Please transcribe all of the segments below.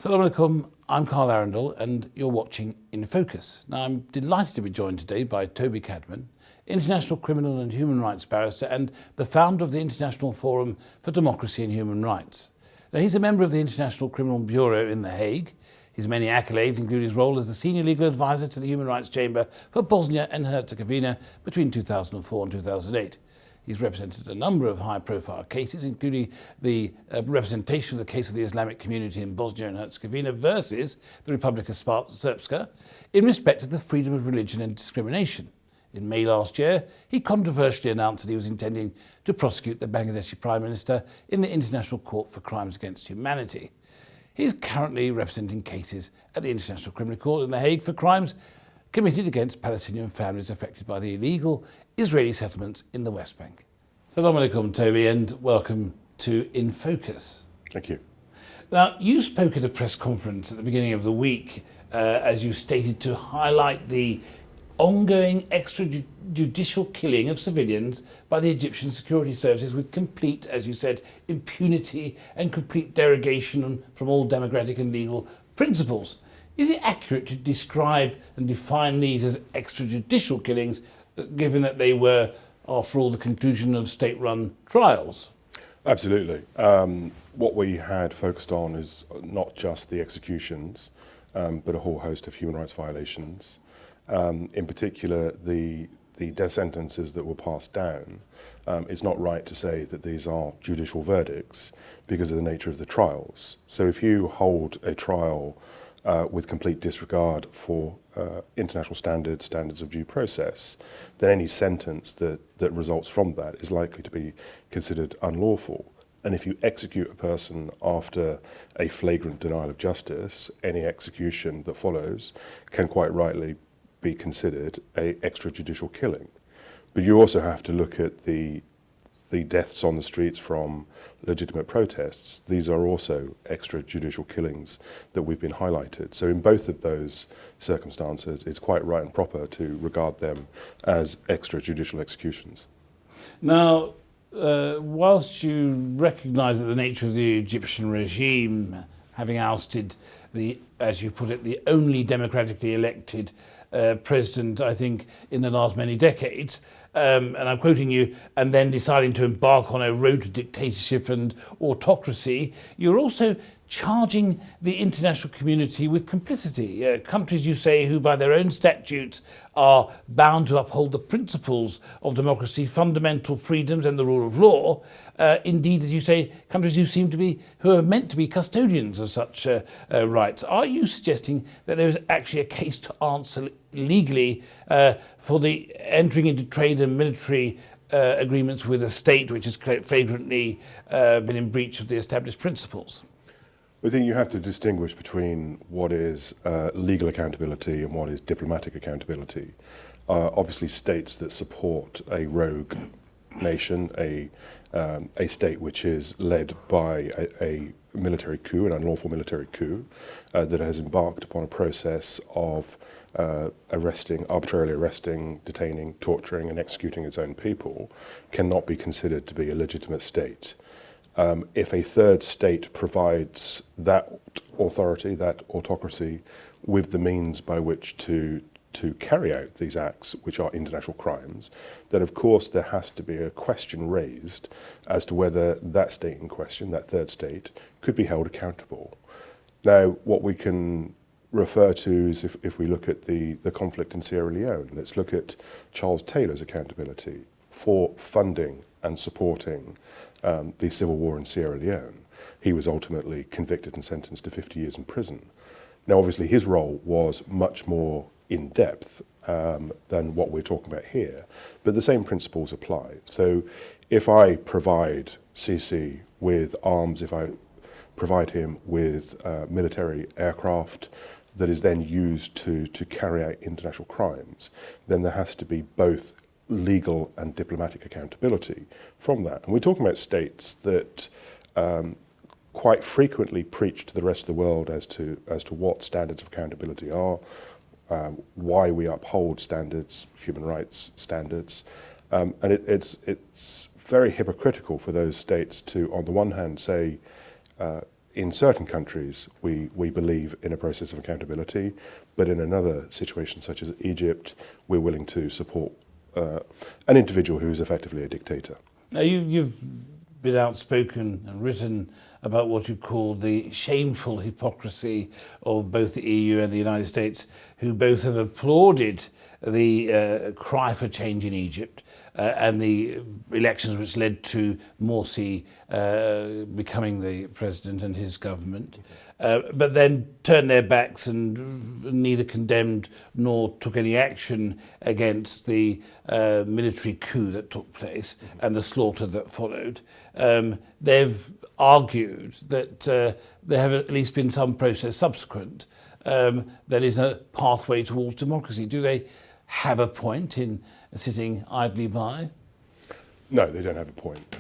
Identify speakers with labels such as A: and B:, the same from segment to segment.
A: Assalamu alaikum, I'm Carl Arrindell and you're watching In Focus. Now I'm delighted to be joined today by Toby Cadman, international criminal and human rights barrister and the founder of the International Forum for Democracy and Human Rights. Now he's a member of the International Criminal Bureau in The Hague. His many accolades include his role as the senior legal advisor to the Human Rights Chamber for Bosnia and Herzegovina between 2004 and 2008. He's represented a number of high-profile cases, including the representation of the case of the Islamic community in Bosnia and Herzegovina versus the Republic of Srpska in respect of the freedom of religion and discrimination. In May last year, he controversially announced that he was intending to prosecute the Bangladeshi Prime Minister in the International Court for Crimes Against Humanity. He is currently representing cases at the International Criminal Court in The Hague for crimes committed against Palestinian families affected by the illegal Israeli settlements in the West Bank. Assalamu alaikum, Toby, and welcome to In Focus.
B: Thank you.
A: Now, you spoke at a press conference at the beginning of the week, as you stated, to highlight the ongoing extrajudicial killing of civilians by the Egyptian security services with complete, as you said, impunity and complete derogation from all democratic and legal principles. Is it accurate to describe and define these as extrajudicial killings, given that they were, after all, the conclusion of state-run trials?
B: Absolutely. What we had focused on is not just the executions, but a whole host of human rights violations. In particular, the death sentences that were passed down. It's not right to say that these are judicial verdicts because of the nature of the trials. So if you hold a trial with complete disregard for international standards of due process, then any sentence that results from that is likely to be considered unlawful. And if you execute a person after a flagrant denial of justice, any execution that follows can quite rightly be considered an extrajudicial killing. But you also have to look at the deaths on the streets from legitimate protests. These are also extrajudicial killings that we've been highlighted. So in both of those circumstances, it's quite right and proper to regard them as extrajudicial executions.
A: Now, whilst you recognise that the nature of the Egyptian regime, having ousted the, as you put it, the only democratically elected president, I think, in the last many decades, and I'm quoting you, and then deciding to embark on a road to dictatorship and autocracy, you're also charging the international community with complicity. Countries, you say, who by their own statutes are bound to uphold the principles of democracy, fundamental freedoms and the rule of law. Indeed, as you say, countries who are meant to be custodians of such rights. Are you suggesting that there is actually a case to answer legally for the entering into trade and military agreements with a state which has flagrantly been in breach of the established principles?
B: I think you have to distinguish between what is legal accountability and what is diplomatic accountability. Obviously, states that support a rogue nation, a state which is led by a military coup, an unlawful military coup, that has embarked upon a process of arbitrarily arresting, detaining, torturing and executing its own people, cannot be considered to be a legitimate state. If a third state provides that authority, that autocracy, with the means by which to carry out these acts, which are international crimes, then of course there has to be a question raised as to whether that state in question, that third state, could be held accountable. Now, what we can refer to is if we look at the conflict in Sierra Leone, let's look at Charles Taylor's accountability for funding and supporting the civil war in Sierra Leone. He was ultimately convicted and sentenced to 50 years in prison. Now, obviously, his role was much more in depth than what we're talking about here, but the same principles apply. So if I provide Sisi with arms, if I provide him with military aircraft that is then used to carry out international crimes, then there has to be both legal and diplomatic accountability from that. And we're talking about states that quite frequently preach to the rest of the world as to what standards of accountability are, why we uphold standards, human rights standards, and it's very hypocritical for those states to, on the one hand, say in certain countries, we believe in a process of accountability, but in another situation, such as Egypt, we're willing to support an individual who is effectively a dictator.
A: Now, you've been outspoken and written about what you call the shameful hypocrisy of both the EU and the United States, who both have applauded the cry for change in Egypt and the elections which led to Morsi becoming the president and his government, but then turned their backs and neither condemned nor took any action against the military coup that took place and the slaughter that followed. They've argued that there have at least been some process subsequent that is a pathway towards democracy. Do they have a point in sitting idly by?
B: No, they don't have a point.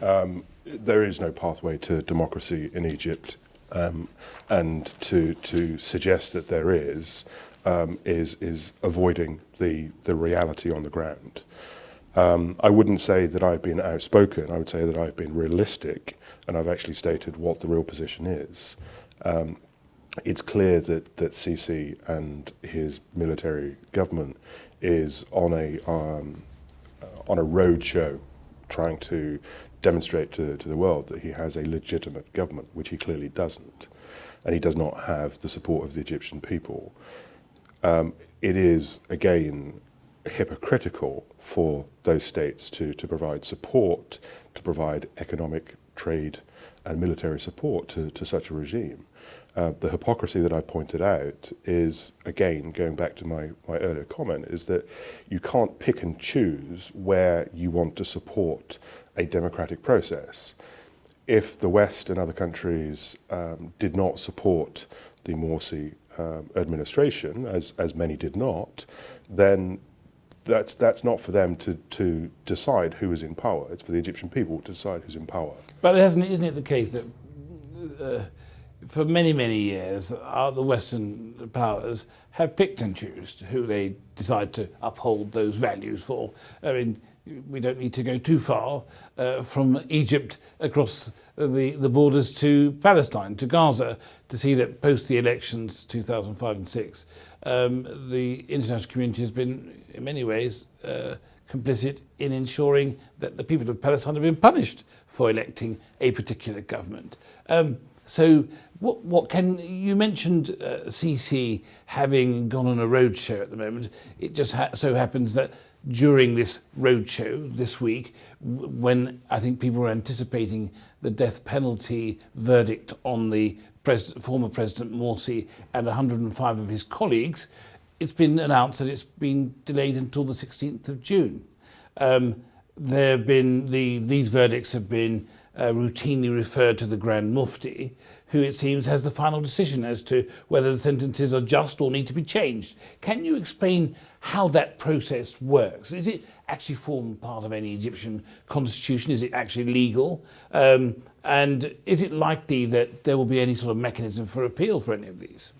B: There is no pathway to democracy in Egypt, and to suggest that there is avoiding the reality on the ground. I wouldn't say that I've been outspoken. I would say that I've been realistic, and I've actually stated what the real position is. It's clear that Sisi and his military government is on a roadshow trying to demonstrate to the world that he has a legitimate government, which he clearly doesn't, and he does not have the support of the Egyptian people. It is, again, hypocritical for those states to provide support, to provide economic, trade and military support to such a regime. The hypocrisy that I pointed out is, again, going back to my earlier comment, is that you can't pick and choose where you want to support a democratic process. If the West and other countries did not support the Morsi administration, as many did not, then that's not for them to decide who is in power. It's for the Egyptian people to decide who's in power.
A: But isn't it the case that for many, many years, the Western powers have picked and chosen who they decide to uphold those values for? I mean, we don't need to go too far from Egypt across the borders to Palestine, to Gaza, to see that post the elections 2005 and 6, the international community has been, in many ways, complicit in ensuring that the people of Palestine have been punished for electing a particular government. So what can you mentioned Sisi having gone on a roadshow at the moment. It just so happens that during this roadshow this week, when I think people were anticipating the death penalty verdict on the former President Morsi and 105 of his colleagues, it's been announced that it's been delayed until the 16th of June. There have been these verdicts have been routinely referred to the Grand Mufti, who it seems has the final decision as to whether the sentences are just or need to be changed. Can you explain how that process works? Is it actually form part of any Egyptian constitution? Is it actually legal? And is it likely that there will be any sort of mechanism for appeal for any of these?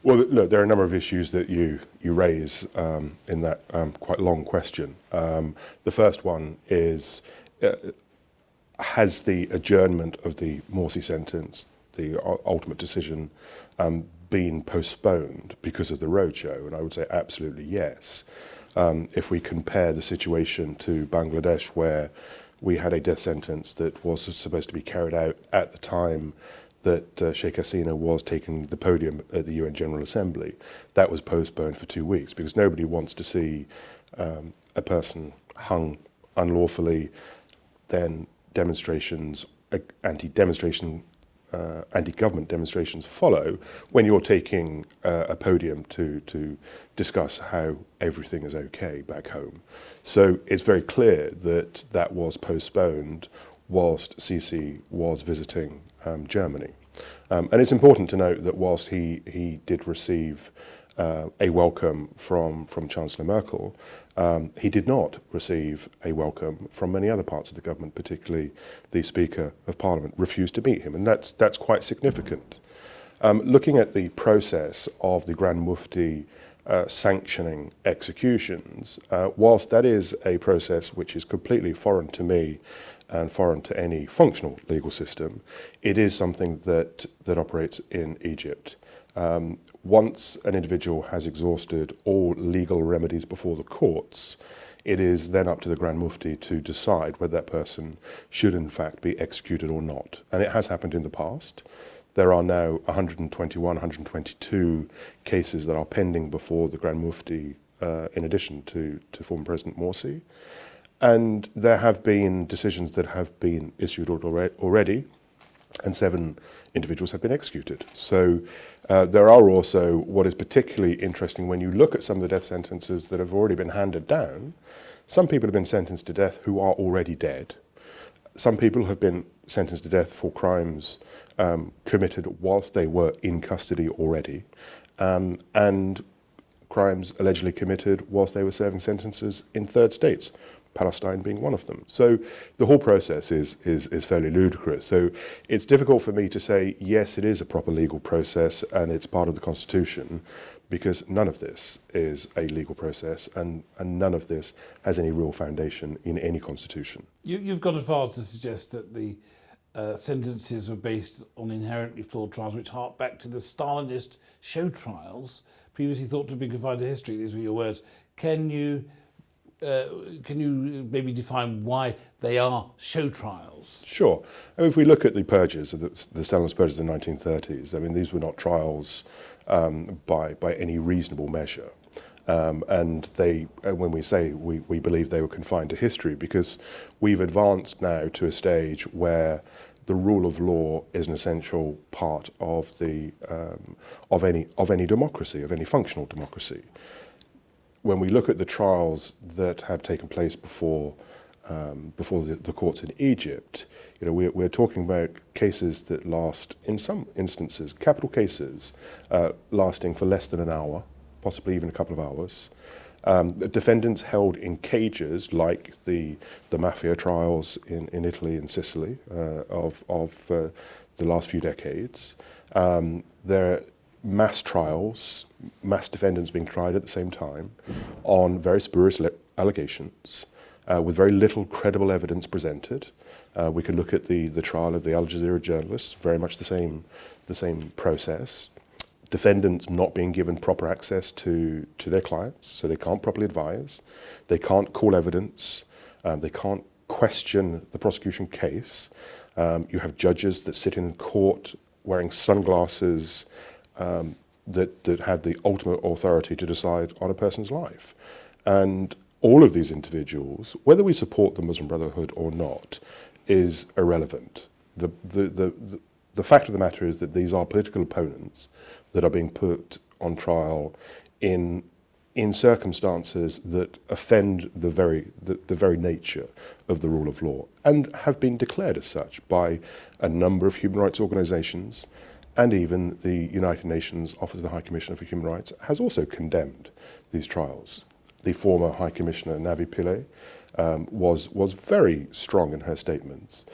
B: Well, look, there are a number of issues that you raise in that quite long question. The first one is, has the adjournment of the Morsi sentence, the ultimate decision, been postponed because of the roadshow? And I would say absolutely yes. If we compare the situation to Bangladesh, where we had a death sentence that was supposed to be carried out at the time that Sheikh Hasina was taking the podium at the UN General Assembly, that was postponed for 2 weeks because nobody wants to see a person hung unlawfully, then demonstrations, anti-government demonstrations follow when you're taking a podium to discuss how everything is okay back home. So it's very clear that that was postponed whilst Sisi was visiting Germany. And it's important to note that whilst he did receive a welcome from Chancellor Merkel, he did not receive a welcome from many other parts of the government, particularly the Speaker of Parliament refused to meet him, and that's quite significant. Looking at the process of the Grand Mufti sanctioning executions, whilst that is a process which is completely foreign to me and foreign to any functional legal system, it is something that operates in Egypt. Once an individual has exhausted all legal remedies before the courts, it is then up to the Grand Mufti to decide whether that person should in fact be executed or not. And it has happened in the past. There are now 121, 122 cases that are pending before the Grand Mufti, in addition to former President Morsi. And there have been decisions that have been issued already, and 7 individuals have been executed. So there are also, what is particularly interesting when you look at some of the death sentences that have already been handed down, some people have been sentenced to death who are already dead. Some people have been sentenced to death for crimes committed whilst they were in custody already, and crimes allegedly committed whilst they were serving sentences in third states, Palestine being one of them. So the whole process is fairly ludicrous. So it's difficult for me to say, yes, it is a proper legal process and it's part of the Constitution, because none of this is a legal process and none of this has any real foundation in any constitution.
A: You've gone as far as to suggest that the sentences were based on inherently flawed trials which hark back to the Stalinist show trials, previously thought to be confined to history. These were your words. Can you maybe define why they are show trials? Sure.
B: I mean, if we look at the purges, the Stalinist purges in the 1930s, I mean, these were not trials by any reasonable measure. And they, when we say we believe they were confined to history, because we've advanced now to a stage where the rule of law is an essential part of the of any democracy, of any functional democracy. When we look at the trials that have taken place before the courts in Egypt, you know, we're talking about cases that last, in some instances, capital cases, lasting for less than an hour, possibly even a couple of hours. Defendants held in cages, like the mafia trials in Italy and Sicily of the last few decades. There are mass trials, mass defendants being tried at the same time on very spurious allegations with very little credible evidence presented. We can look at the trial of the Al Jazeera journalists, very much the same process. Defendants not being given proper access to their clients, so they can't properly advise, they can't call evidence, they can't question the prosecution case. You have judges that sit in court wearing sunglasses that have the ultimate authority to decide on a person's life. And all of these individuals, whether we support the Muslim Brotherhood or not, is irrelevant. The fact of the matter is that these are political opponents that are being put on trial in circumstances that offend the very nature of the rule of law, and have been declared as such by a number of human rights organisations, and even the United Nations Office of the High Commissioner for Human Rights has also condemned these trials. The former High Commissioner, Navi Pillay, was very strong in her statements,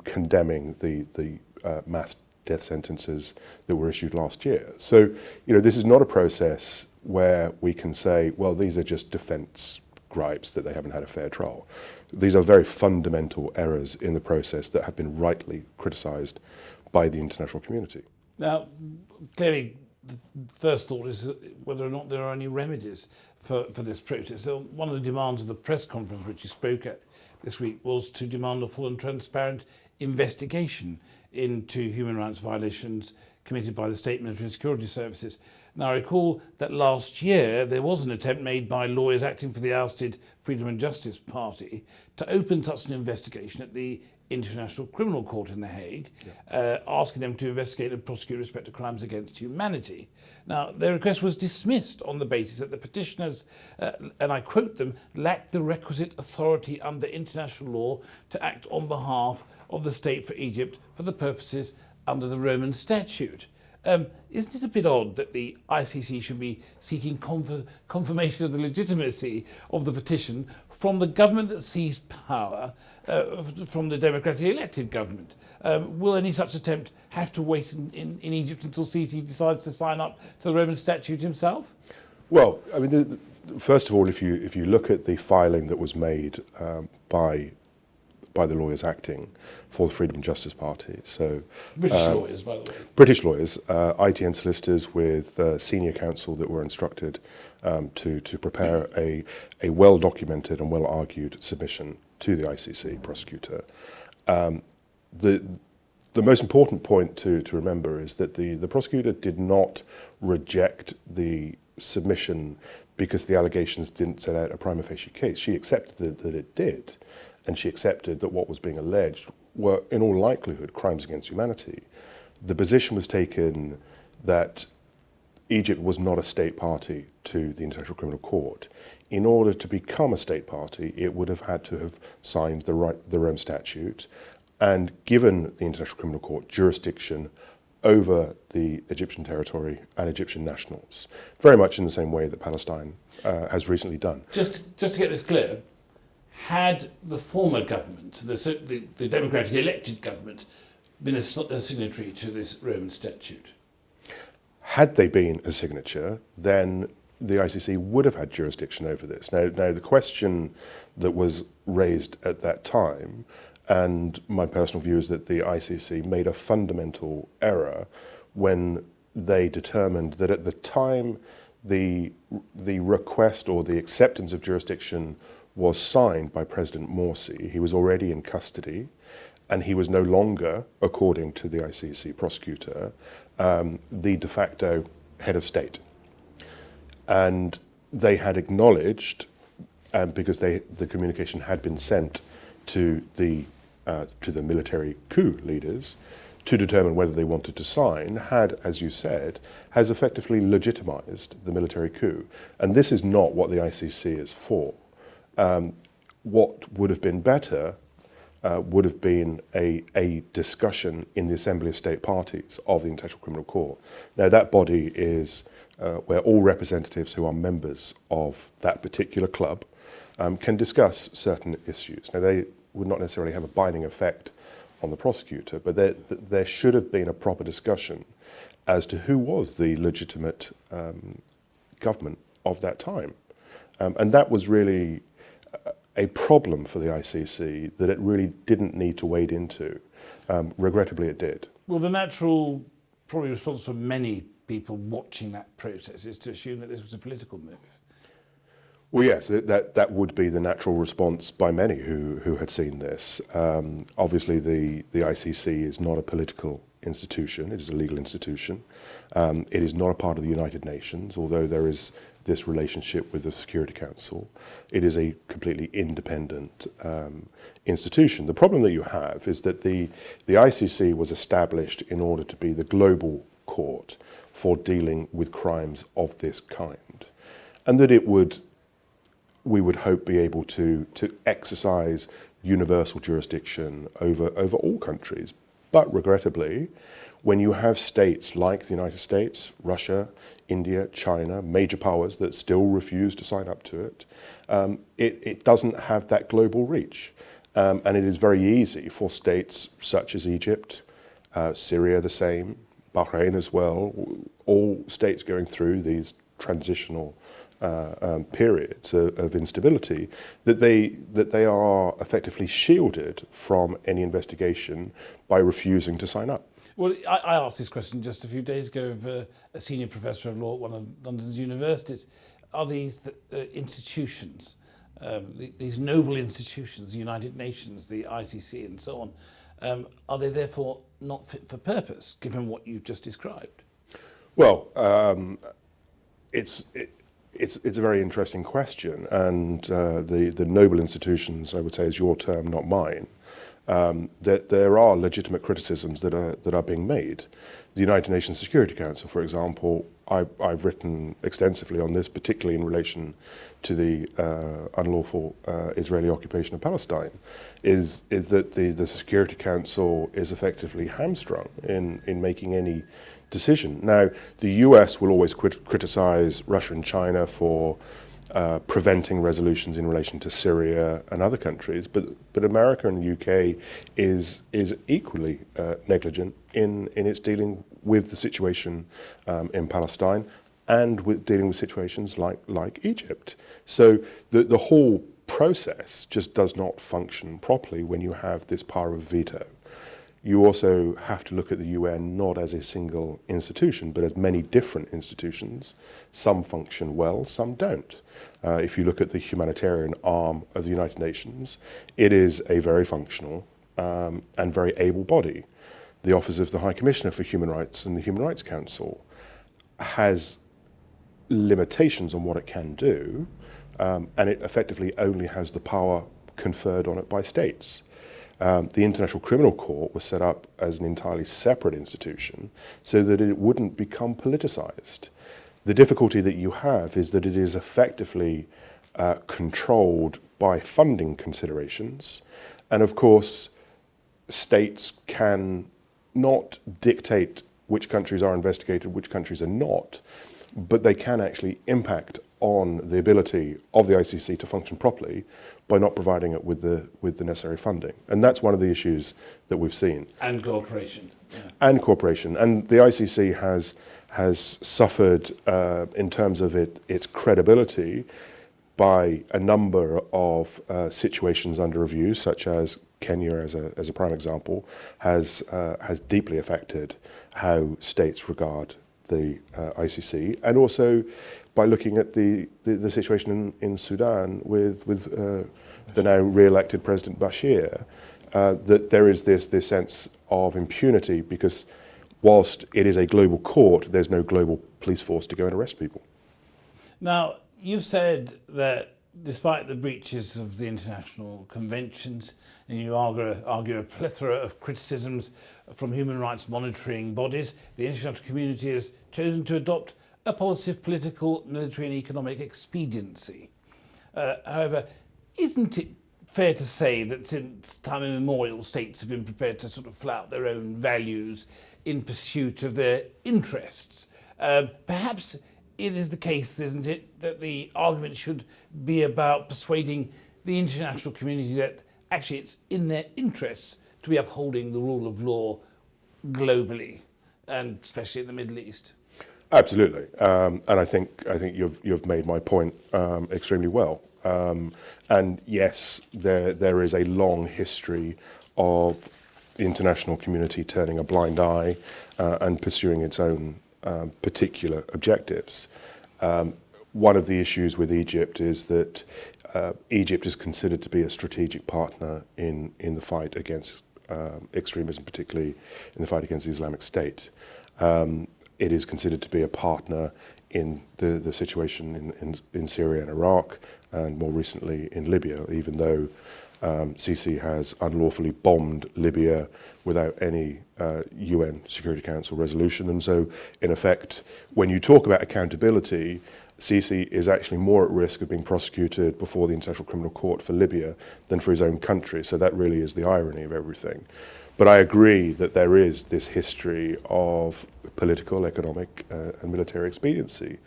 B: condemning the mass death sentences that were issued last year. So, you know, this is not a process where we can say, well, these are just defence gripes that they haven't had a fair trial. These are very fundamental errors in the process that have been rightly criticised by the international community.
A: Now, clearly, the first thought is whether or not there are any remedies for this process. So one of the demands of the press conference which you spoke at this week was to demand a full and transparent investigation into human rights violations committed by the state military and security services. Now, I recall that last year there was an attempt made by lawyers acting for the ousted Freedom and Justice Party to open such an investigation at the International Criminal Court in The Hague, asking them to investigate and prosecute with respect to crimes against humanity. Now, their request was dismissed on the basis that the petitioners, and I quote them, lacked the requisite authority under international law to act on behalf of the state for Egypt for the purposes under the Roman statute. Isn't it a bit odd that the ICC should be seeking confirmation of the legitimacy of the petition from the government that seized power from the democratically elected government? Will any such attempt have to wait in Egypt until Sisi decides to sign up to the Roman statute himself?
B: Well, I mean, first of all, if you look at the filing that was made by by the lawyers acting for the Freedom and Justice Party. So
A: British lawyers, by the way.
B: British lawyers, ITN solicitors with senior counsel that were instructed to prepare a well-documented and well-argued submission to the ICC prosecutor. The most important point to remember is that the prosecutor did not reject the submission because the allegations didn't set out a prima facie case. She accepted that it did, and she accepted that what was being alleged were, in all likelihood, crimes against humanity. The position was taken that Egypt was not a state party to the International Criminal Court. In order to become a state party, it would have had to have signed the Rome Statute and given the International Criminal Court jurisdiction over the Egyptian territory and Egyptian nationals, very much in the same way that Palestine has recently done.
A: Just to get this clear, had the former government, the democratically elected government, been a signatory to this Rome Statute?
B: Had they been a signature, then the ICC would have had jurisdiction over this. Now the question that was raised at that time, and my personal view is that the ICC made a fundamental error when they determined that at the time the request or the acceptance of jurisdiction was signed by President Morsi, he was already in custody, and he was no longer, according to the ICC prosecutor, the de facto head of state. And they had acknowledged, because the communication had been sent to the military coup leaders to determine whether they wanted to sign, had, as you said, has effectively legitimized the military coup. And this is not what the ICC is for. What would have been better would have been a discussion in the Assembly of State Parties of the International Criminal Court. Now that body is where all representatives who are members of that particular club can discuss certain issues. Now they would not necessarily have a binding effect on the prosecutor, but there should have been a proper discussion as to who was the legitimate government of that time. And that was really a problem for the ICC that it really didn't need to wade into. Regrettably, it did.
A: Well, the natural probably response from many people watching that process is to assume that this was a political move.
B: Well, yes, that would be the natural response by many who had seen this. Obviously, the ICC is not a political institution, it is a legal institution. It is not a part of the United Nations, although there is this relationship with the Security Council. It is a completely independent institution. The problem that you have is that the ICC was established in order to be the global court for dealing with crimes of this kind, and that we would hope be able to exercise universal jurisdiction over all countries. But regrettably, when you have states like the United States, Russia, India, China, major powers that still refuse to sign up to it, it doesn't have that global reach. And it is very easy for states such as Egypt, Syria the same, Bahrain as well, all states going through these transitional periods of instability, that they are effectively shielded from any investigation by refusing to sign up.
A: Well, I asked this question just a few days ago of a senior professor of law at one of London's universities. Are these institutions, these noble institutions, the United Nations, the ICC and so on, are they therefore not fit for purpose, given what you've just described?
B: Well, it's a very interesting question, and the noble institutions, I would say, is your term, not mine. That there are legitimate criticisms that are being made. The United Nations Security Council, for example, I've written extensively on this, particularly in relation to the unlawful Israeli occupation of Palestine, is that the Security Council is effectively hamstrung in making any decision. Now, the US will always criticize Russia and China for preventing resolutions in relation to Syria and other countries, but America and the UK is equally negligent in its dealing with the situation in Palestine and with dealing with situations like Egypt. So the whole process just does not function properly when you have this power of veto. You also have to look at the UN not as a single institution, but as many different institutions. Some function well, some don't. If you look at the humanitarian arm of the United Nations, it is a very functional and very able body. The Office of the High Commissioner for Human Rights and the Human Rights Council has limitations on what it can do, and it effectively only has the power conferred on it by states. The International Criminal Court was set up as an entirely separate institution so that it wouldn't become politicized. The difficulty that you have is that it is effectively controlled by funding considerations, and of course states can not dictate which countries are investigated, which countries are not, but they can actually impact on the ability of the ICC to function properly by not providing it with the necessary funding. And that's one of the issues that we've seen.
A: And cooperation. Yeah.
B: And cooperation. And the ICC has suffered in terms of its credibility by a number of situations under review, such as Kenya, as a prime example, has deeply affected how states regard the ICC, and also by looking at the situation in Sudan with the now re-elected President Bashir, that there is this sense of impunity because whilst it is a global court, there's no global police force to go and arrest people.
A: Now, you've said that despite the breaches of the international conventions, and you argue a plethora of criticisms from human rights monitoring bodies, the international community has chosen to adopt a policy of political, military and economic expediency. However, isn't it fair to say that since time immemorial states have been prepared to sort of flout their own values in pursuit of their interests? Perhaps it is the case, isn't it, that the argument should be about persuading the international community that actually it's in their interests to be upholding the rule of law globally, and especially in the Middle East?
B: Absolutely, and I think you've made my point extremely well. And yes, there is a long history of the international community turning a blind eye and pursuing its own particular objectives. One of the issues with Egypt is that Egypt is considered to be a strategic partner in the fight against extremism, particularly in the fight against the Islamic State. It is considered to be a partner in the situation in Syria and Iraq, and more recently in Libya, even though Sisi has unlawfully bombed Libya without any UN Security Council resolution. And so, in effect, when you talk about accountability, Sisi is actually more at risk of being prosecuted before the International Criminal Court for Libya than for his own country. So that really is the irony of everything. But I agree that there is this history of political, economic, and military expediency.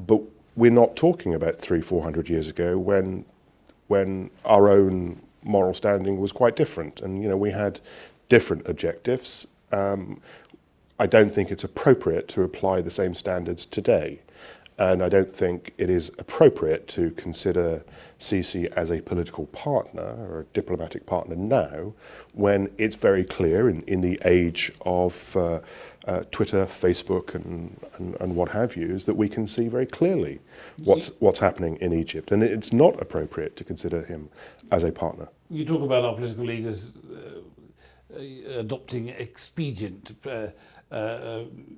B: But we're not talking about 300-400 years ago when our own moral standing was quite different, and we had different objectives. I don't think it's appropriate to apply the same standards today. And I don't think it is appropriate to consider Sisi as a political partner or a diplomatic partner now, when it's very clear in the age of Twitter, Facebook, and what have you, is that we can see very clearly what's happening in Egypt. And it's not appropriate to consider him as a partner.
A: You talk about our political leaders adopting expedient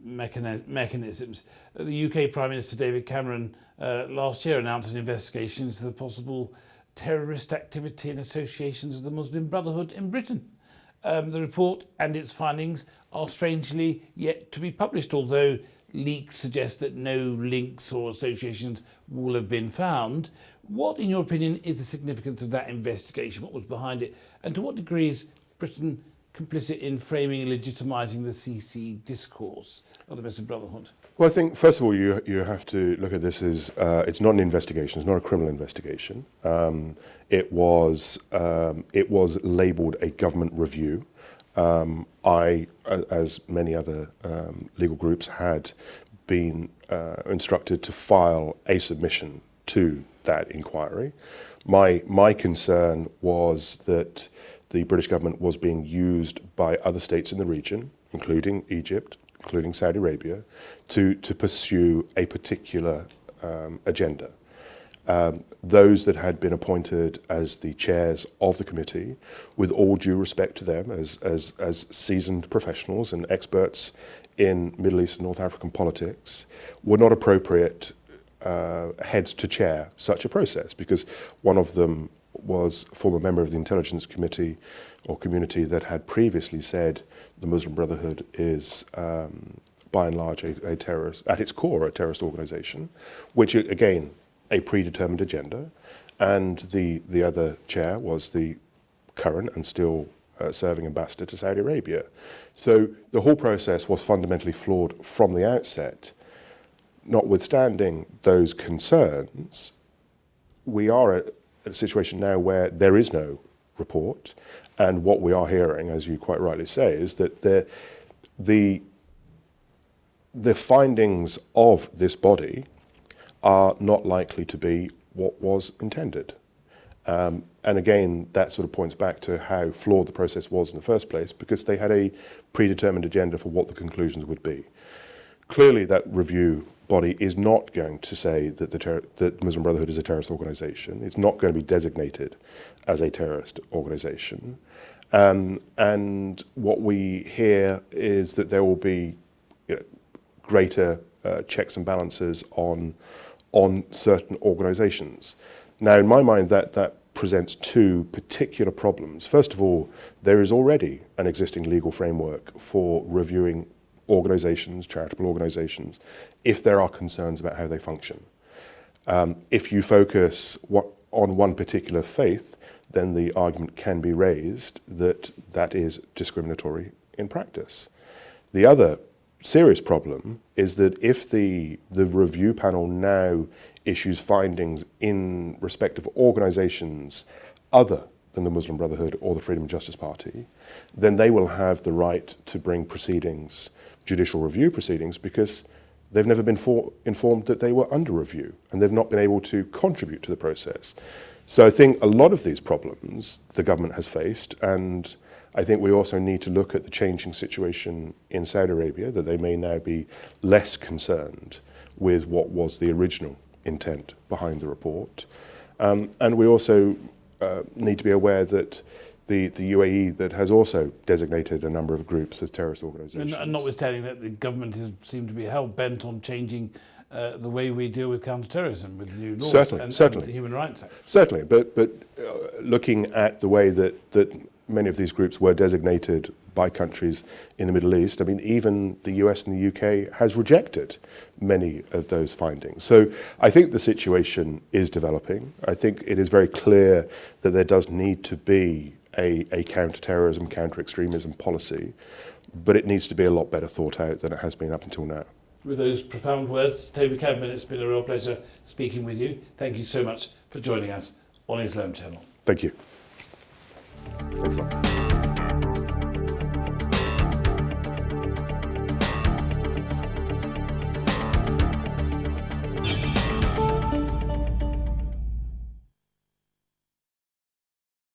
A: mechanisms. The UK Prime Minister David Cameron last year announced an investigation into the possible terrorist activity and associations of the Muslim Brotherhood in Britain. The report and its findings are strangely yet to be published, although leaks suggest that no links or associations will have been found. What, in your opinion, is the significance of that investigation? What was behind it? And to what degree is Britain complicit in framing and legitimizing the Sisi discourse of the Muslim Brotherhood?
B: Well, I think, first of all, you have to look at this as it's not an investigation, it's not a criminal investigation. It was labelled a government review. I, as many other legal groups, had been instructed to file a submission to that inquiry. My concern was that the British government was being used by other states in the region, including Egypt, including Saudi Arabia, to pursue a particular agenda. Those that had been appointed as the chairs of the committee, with all due respect to them as seasoned professionals and experts in Middle East and North African politics, were not appropriate heads to chair such a process, because one of them was a former member of the Intelligence Committee or community that had previously said the Muslim Brotherhood is by and large a terrorist, at its core a terrorist organization, which again, a predetermined agenda. And the other chair was the current and still serving ambassador to Saudi Arabia. So the whole process was fundamentally flawed from the outset. Notwithstanding those concerns, we are at a situation now where there is no report, and what we are hearing, as you quite rightly say, is that the findings of this body are not likely to be what was intended. And again, that sort of points back to how flawed the process was in the first place, because they had a predetermined agenda for what the conclusions would be. Clearly, that review body is not going to say that the Muslim Brotherhood is a terrorist organization. It's not going to be designated as a terrorist organization. And what we hear is that there will be greater checks and balances on certain organizations. Now, in my mind, that presents two particular problems. First of all, there is already an existing legal framework for reviewing organizations, charitable organizations, if there are concerns about how they function. If you focus on one particular faith, then the argument can be raised that that is discriminatory in practice. The other serious problem is that if the review panel now issues findings in respect of organizations other than the Muslim Brotherhood or the Freedom and Justice Party, then they will have the right to bring proceedings, judicial review proceedings, because they've never been informed that they were under review and they've not been able to contribute to the process. So I think a lot of these problems the government has faced, and I think we also need to look at the changing situation in Saudi Arabia, that they may now be less concerned with what was the original intent behind the report. And we also need to be aware that the UAE that has also designated a number of groups as terrorist organizations.
A: And notwithstanding that, the government seemed to be hell-bent on changing the way we deal with counter-terrorism with new laws and the Human Rights Act.
B: Certainly, but looking at the way that many of these groups were designated by countries in the Middle East, I mean, even the US and the UK has rejected many of those findings. So I think the situation is developing. I think it is very clear that there does need to be a counter-terrorism, counter-extremism policy, but it needs to be a lot better thought out than it has been up until now.
A: With those profound words, Toby Cadman, it's been a real pleasure speaking with you. Thank you so much for joining us on Islam Channel.
B: Thank you. Thanks a lot.